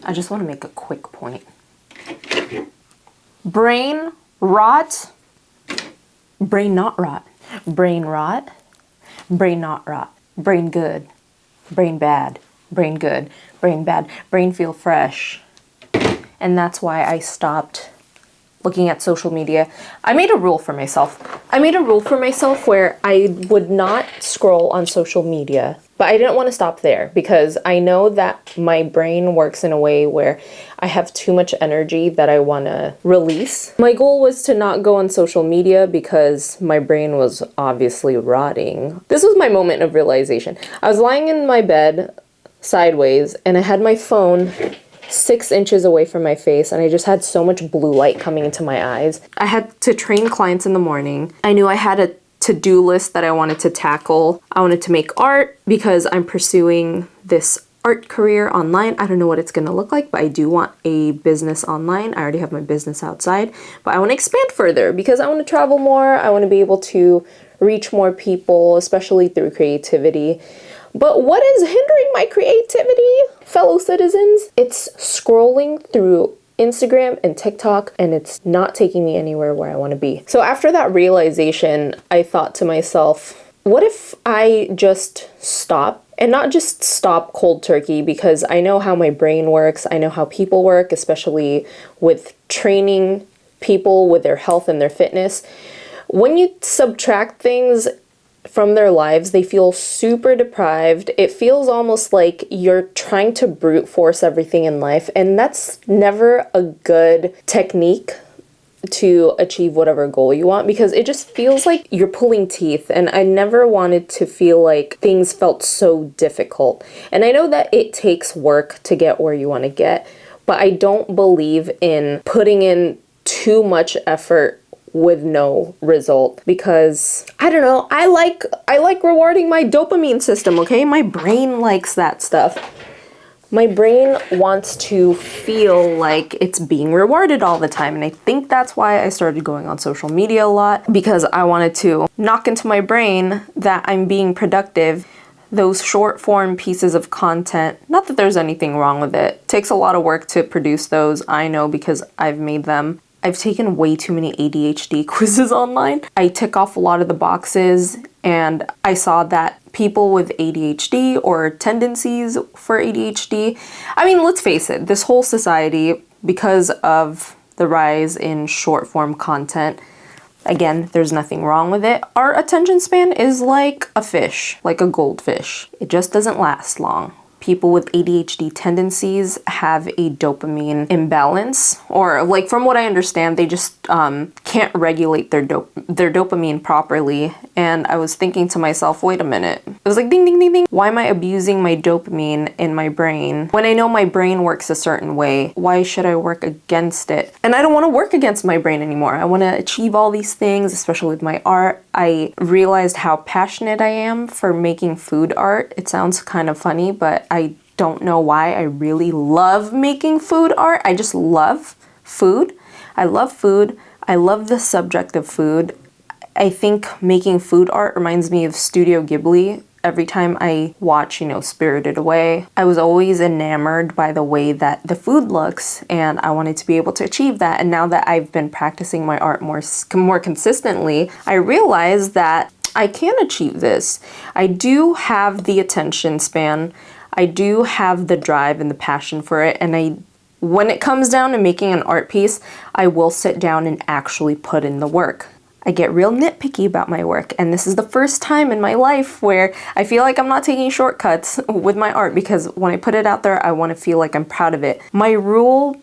I just want to make a quick point. Brain rot, brain not rot, brain rot, brain not rot, brain good, brain bad, brain good, brain bad, brain feel fresh. And that's why I stopped looking at social media. I made a rule for myself. Where I would not scroll on social media, but I didn't want to stop there because I know that my brain works in a way where I have too much energy that I want to release. My goal was to not go on social media because my brain was obviously rotting. This was my moment of realization. I was lying in my bed sideways and I had my phone 6 inches away from my face and I just had so much blue light coming into my eyes. I had to train clients in the morning. I knew I had a to-do list that I wanted to tackle. I wanted to make art because I'm pursuing this art career online. I don't know what it's going to look like, but I do want a business online. I already have my business outside, but I want to expand further because I want to travel more. I want to be able to reach more people, especially through creativity. But what is hindering my creativity, fellow citizens? It's scrolling through Instagram and TikTok, and it's not taking me anywhere where I want to be. So after that realization, I thought to myself, what if I just stop? And not just stop cold turkey, because I know how my brain works. I know how people work, especially with training people with their health and their fitness. When you subtract things from their lives, they feel super deprived. It feels almost like you're trying to brute force everything in life, and that's never a good technique to achieve whatever goal you want, because it just feels like you're pulling teeth, and I never wanted to feel like things felt so difficult. And I know that it takes work to get where you want to get, but I don't believe in putting in too much effort with no result, because I don't know, I like rewarding my dopamine system, okay? My brain likes that stuff. My brain wants to feel like it's being rewarded all the time, and I think that's why I started going on social media a lot, because I wanted to knock into my brain that I'm being productive. Those short form pieces of content, not that there's anything wrong with it. It takes a lot of work to produce those, I know, because I've made them. I've taken way too many ADHD quizzes online. I tick off a lot of the boxes, and I saw that people with ADHD or tendencies for ADHD, I mean, let's face it, this whole society, because of the rise in short form content, again, there's nothing wrong with it. Our attention span is like a fish, like a goldfish. It just doesn't last long. People with ADHD tendencies have a dopamine imbalance, or like from what I understand, they just can't regulate their dopamine properly. And I was thinking to myself, wait a minute. It was like ding, ding, ding, ding. Why am I abusing my dopamine in my brain when I know my brain works a certain way? Why should I work against it? And I don't want to work against my brain anymore. I want to achieve all these things, especially with my art. I realized how passionate I am for making food art. It sounds kind of funny, but I don't know why. I really love making food art. I just love food. I love food. I love the subject of food. I think making food art reminds me of Studio Ghibli. Every time I watch, Spirited Away, I was always enamored by the way that the food looks, and I wanted to be able to achieve that. And now that I've been practicing my art more consistently, I realize that I can achieve this. I do have the attention span. I do have the drive and the passion for it, and when it comes down to making an art piece, I will sit down and actually put in the work. I get real nitpicky about my work, and this is the first time in my life where I feel like I'm not taking shortcuts with my art, because when I put it out there, I want to feel like I'm proud of it. My rule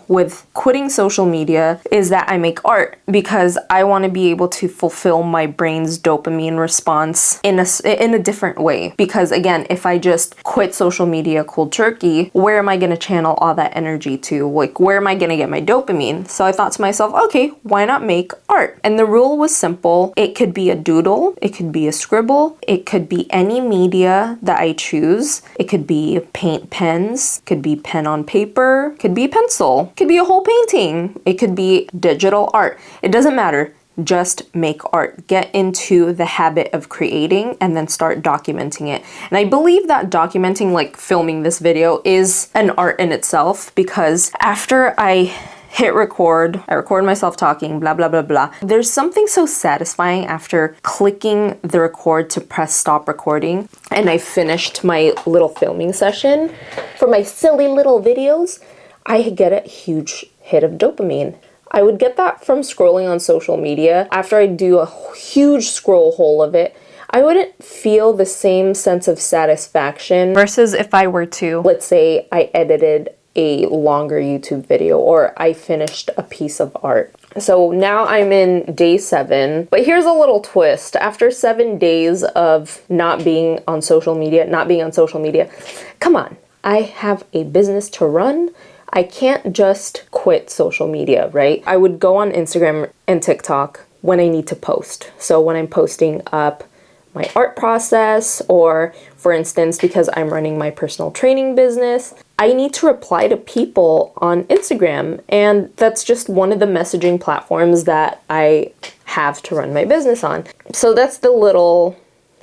with quitting social media is that I make art, because I want to be able to fulfill my brain's dopamine response in a different way. Because again, if I just quit social media cold turkey, where am I going to channel all that energy to? Like, where am I going to get my dopamine? So I thought to myself, okay, why not make art? And the rule was simple. It could be a doodle, it could be a scribble, it could be any media that I choose. It could be paint pens, could be pen on paper, could be a pencil, could be a whole painting, it could be digital art. It doesn't matter. just make art. Get into the habit of creating and then start documenting it. And I believe that documenting, like filming this video, is an art in itself, because after I hit record, I record myself talking, blah, blah, blah, blah. There's something so satisfying after clicking the record to press stop recording and I finished my little filming session for my silly little videos. I get a huge hit of dopamine. I would get that from scrolling on social media. After I do a huge scroll hole of it, I wouldn't feel the same sense of satisfaction versus if I were to, let's say I edited a longer YouTube video or I finished a piece of art. So now I'm in day 7, but here's a little twist. After 7 days of not being on social media, come on, I have a business to run. I can't just quit social media, right? I would go on Instagram and TikTok when I need to post. So when I'm posting up my art process, or for instance, because I'm running my personal training business, I need to reply to people on Instagram, and that's just one of the messaging platforms that I have to run my business on. So that's the little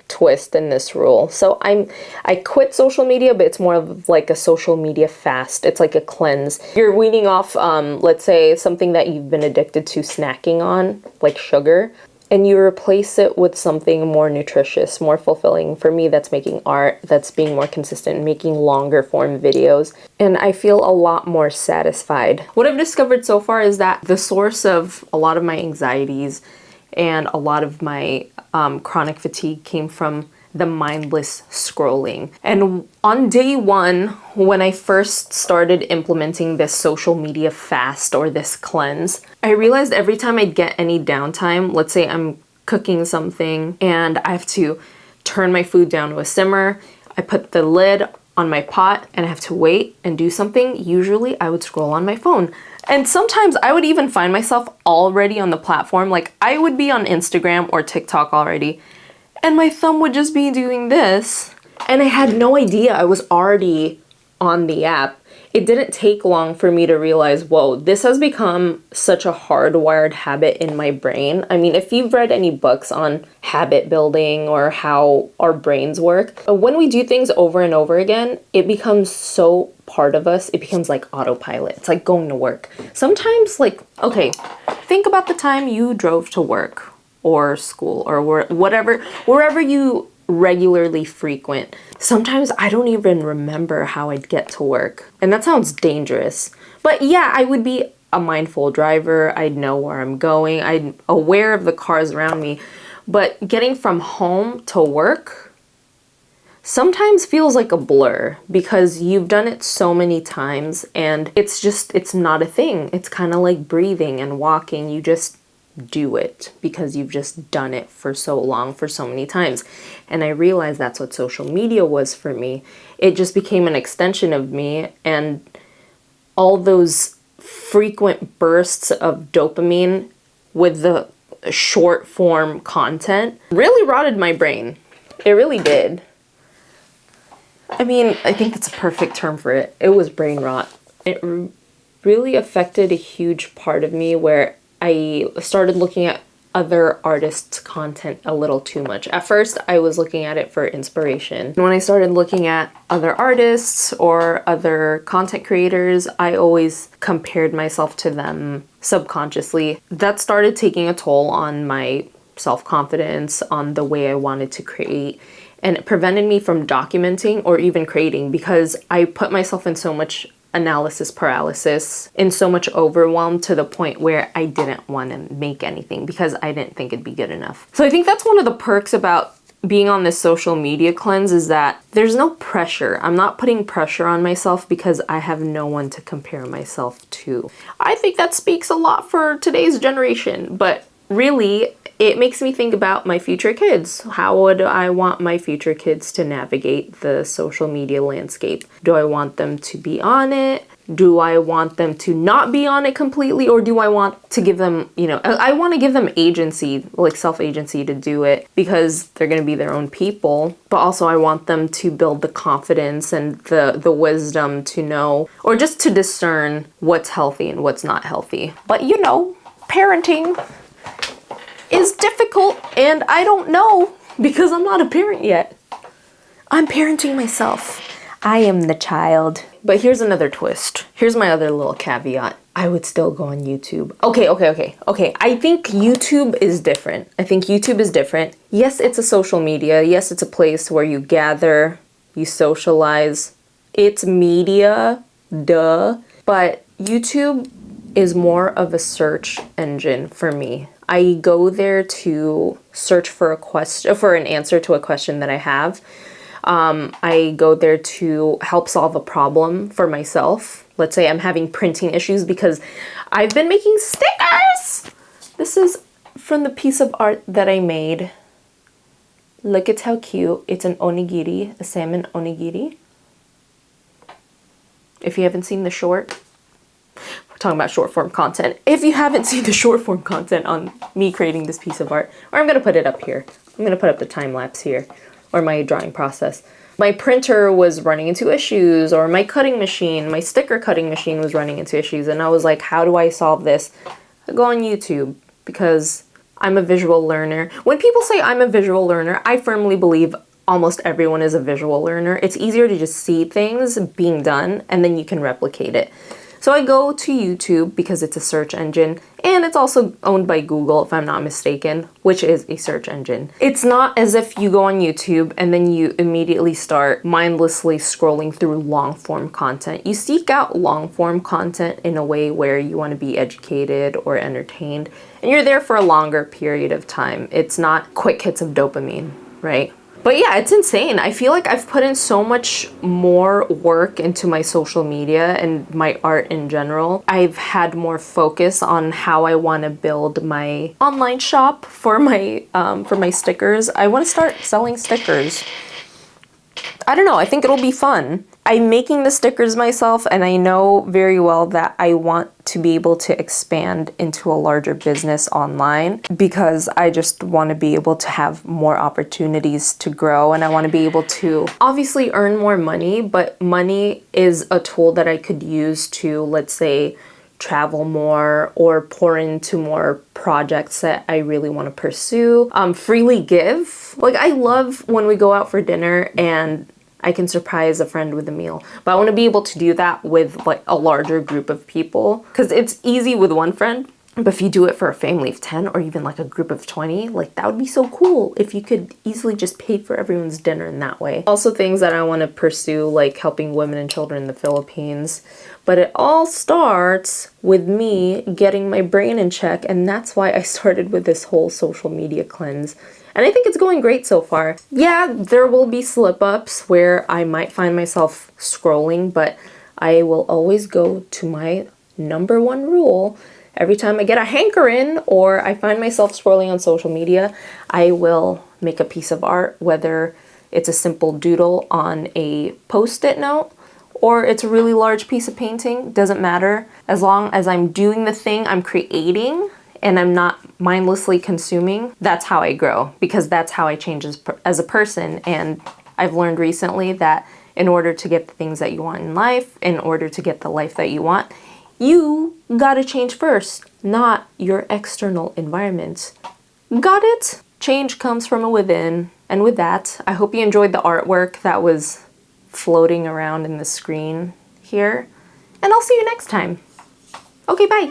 twist in this rule. So I quit social media, but it's more of like a social media fast. It's like a cleanse. You're weaning off, let's say, something that you've been addicted to snacking on, like sugar, and you replace it with something more nutritious, more fulfilling. For me, that's making art, that's being more consistent, making longer form videos, and I feel a lot more satisfied. What I've discovered so far is that the source of a lot of my anxieties and a lot of my chronic fatigue came from the mindless scrolling. And on day 1, when I first started implementing this social media fast or this cleanse, I realized every time I'd get any downtime, let's say I'm cooking something and I have to turn my food down to a simmer, I put the lid on my pot and I have to wait and do something, usually I would scroll on my phone. And sometimes I would even find myself already on the platform, like I would be on Instagram or TikTok already, and my thumb would just be doing this, and I had no idea I was already on the app. It didn't take long for me to realize, whoa, this has become such a hardwired habit in my brain. I mean, if you've read any books on habit building or how our brains work, when we do things over and over again, it becomes so part of us. It becomes like autopilot. It's like going to work. Sometimes, like, okay, think about the time you drove to work or school or wherever you regularly frequent. Sometimes I don't even remember how I'd get to work. And that sounds dangerous. But yeah, I would be a mindful driver. I'd know where I'm going. I'm aware of the cars around me. But getting from home to work sometimes feels like a blur because you've done it so many times and it's not a thing. It's kind of like breathing and walking. You just do it because you've just done it for so long, for so many times. And I realized that's what social media was for me. It just became an extension of me, and all those frequent bursts of dopamine with the short form content really rotted my brain. It really did. I mean, I think that's a perfect term for it. It was brain rot. It really affected a huge part of me where I started looking at other artists' content a little too much. At first, I was looking at it for inspiration. And when I started looking at other artists or other content creators, I always compared myself to them subconsciously. That started taking a toll on my self-confidence, on the way I wanted to create, and it prevented me from documenting or even creating because I put myself in so much analysis paralysis, in so much overwhelm to the point where I didn't want to make anything because I didn't think it'd be good enough. So I think that's one of the perks about being on this social media cleanse is that there's no pressure. I'm not putting pressure on myself because I have no one to compare myself to. I think that speaks a lot for today's generation, but really, it makes me think about my future kids. How would I want my future kids to navigate the social media landscape? Do I want them to be on it? Do I want them to not be on it completely? Or do I want to give them, I want to give them agency, like self-agency to do it because they're going to be their own people. But also I want them to build the confidence and the wisdom to know, or just to discern what's healthy and what's not healthy. But parenting. is difficult, and I don't know because I'm not a parent yet. I'm parenting myself. I am the child. But here's another twist. Here's my other little caveat. I would still go on YouTube. Okay. I think YouTube is different. Yes, it's a social media. Yes, it's a place where you gather, you socialize. It's media, duh. But YouTube is more of a search engine for me. I go there to search for an answer to a question that I have. I go there to help solve a problem for myself. Let's say I'm having printing issues because I've been making stickers. This is from the piece of art that I made. Look at how cute. It's an onigiri, a salmon onigiri. If you haven't seen the short, we're talking about short form content. If you haven't seen the short form content on me creating this piece of art, or I'm going to put it up here. I'm going to put up the time lapse here. Or my drawing process. My printer was running into issues, or my cutting machine, my sticker cutting machine was running into issues, and I was like, how do I solve this? I go on YouTube because I'm a visual learner. When people say I'm a visual learner, I firmly believe almost everyone is a visual learner. It's easier to just see things being done and then you can replicate it. So I go to YouTube because it's a search engine, and it's also owned by Google, if I'm not mistaken, which is a search engine. It's not as if you go on YouTube and then you immediately start mindlessly scrolling through long form content. You seek out long form content in a way where you want to be educated or entertained, and you're there for a longer period of time. It's not quick hits of dopamine, right? But yeah, it's insane. I feel like I've put in so much more work into my social media and my art in general. I've had more focus on how I want to build my online shop for my stickers. I want to start selling stickers. I don't know, I think it'll be fun. I'm making the stickers myself, and I know very well that I want to be able to expand into a larger business online because I just want to be able to have more opportunities to grow, and I want to be able to obviously earn more money, but money is a tool that I could use to, let's say, travel more or pour into more projects that I really want to pursue. Freely give. Like, I love when we go out for dinner and I can surprise a friend with a meal, but I want to be able to do that with like a larger group of people, because it's easy with one friend, but if you do it for a family of 10 or even like a group of 20, like that would be so cool if you could easily just pay for everyone's dinner in that way. Also things that I want to pursue, like helping women and children in the Philippines, but it all starts with me getting my brain in check, and that's why I started with this whole social media cleanse. And I think it's going great so far. Yeah, there will be slip-ups where I might find myself scrolling, but I will always go to my number one rule. Every time I get a hankering or I find myself scrolling on social media, I will make a piece of art, whether it's a simple doodle on a post-it note or it's a really large piece of painting, doesn't matter. As long as I'm doing the thing I'm creating and I'm not mindlessly consuming, that's how I grow, because that's how I change as a person. And I've learned recently that in order to get the things that you want in life, in order to get the life that you want, you gotta change first, not your external environment. Got it? Change comes from within. And with that, I hope you enjoyed the artwork that was floating around in the screen here. And I'll see you next time. Okay, bye.